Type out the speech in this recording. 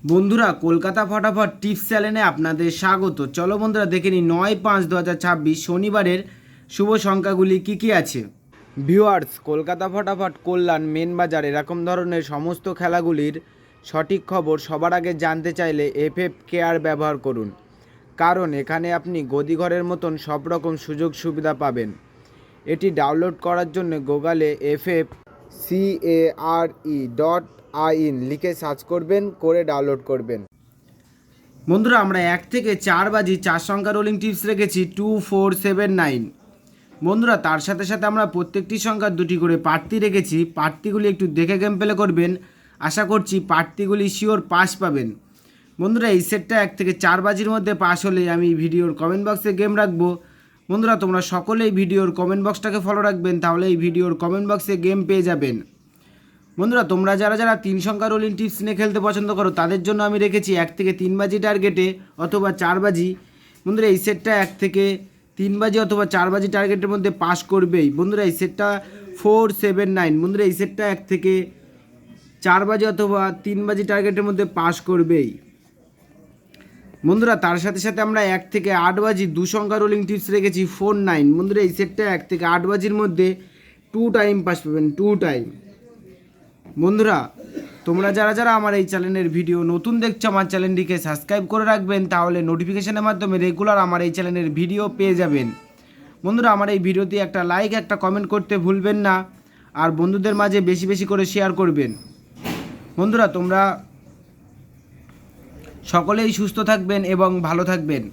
বন্ধুরা, কলকাতা ফটাফট টিপস চ্যানেলে আপনাদের স্বাগত। চলো বন্ধুরা, দেখে নিই 9-5-2026 শনিবারের শুভ সংখ্যাগুলি কি কি আছে। ভিউয়ার্স, কলকাতা ফটাফট, কল্যাণ, মেন বাজার এরকম ধরনের সমস্ত খেলাগুলির সঠিক খবর সবার আগে জানতে চাইলে এফএফ কেয়ার ব্যবহার করুন, কারণ এখানে আপনি গদিঘরের মতন সব রকম সুযোগ সুবিধা পাবেন। এটি ডাউনলোড করার জন্য গুগলে FFCARE.in লিখে সার্চ করবেন, করে ডাউনলোড করবেন। বন্ধুরা, আমরা 1 থেকে 4 বাজি 4 সংখ্যা রোলিং টিপস রেখেছি 2479। বন্ধুরা, তার সাথে সাথে আমরা প্রত্যেকটি সংখ্যার দুটি করে প্রার্থী রেখেছি। প্রার্থীগুলি একটু দেখে গেম প্লে করবেন, আশা করছি প্রার্থীগুলি শিওর পাস পাবেন। বন্ধুরা, এই সেটটা 1 থেকে 4 বাজির মধ্যে পাস হলে আমি ভিডিওর কমেন্ট বক্সে গেম রাখবো। বন্ধুরা, তোমরা সকলেই ভিডিওর কমেন্ট বক্সটাকে ফলো রাখবেন, তাহলে এই ভিডিওর কমেন্ট বক্সে গেম পেয়ে যাবেন। বন্ধুরা, তোমরা যারা যারা 3 সংখ্যা রোলিং টিপস নিয়ে খেলতে পছন্দ করো তাদের জন্য আমি রেখেছি 1 থেকে 3 বাজি টার্গেটে অথবা 4 বাজি। বন্ধুরা, এই সেটটা 1 থেকে 3 বাজি অথবা 4 বাজি টার্গেটের মধ্যে পাস করবেই। বন্ধুরা, এই সেটটা 479। বন্ধুরা, এই সেটটা 1 থেকে 4 বাজি অথবা 3 বাজি টার্গেটের মধ্যে পাস করবেই। বন্ধুরা, তার সাথে সাথে আমরা 1 থেকে 8 বাজি 2 সংখ্যা রোলিং টিপস রেখেছি 49। বন্ধুরা, এই সেটটা 1 থেকে 8 বাজির মধ্যে 2 টাইম পাস পাবেন, 2 টাইম। বন্ধুরা, তোমরা যারা যারা আমার এই চ্যানেলের ভিডিও নতুন দেখছো, আমার চ্যানেলটিকে সাবস্ক্রাইব করে রাখবেন, তাহলে নোটিফিকেশনের মাধ্যমে রেগুলার আমার এই চ্যানেলের ভিডিও পেয়ে যাবেন। বন্ধুরা, আমার এই ভিডিওতে একটা লাইক, একটা কমেন্ট করতে ভুলবেন না, আর বন্ধুদের মাঝে বেশি বেশি করে শেয়ার করবেন। বন্ধুরা, তোমরা সকলেই সুস্থ থাকবেন এবং ভালো থাকবেন।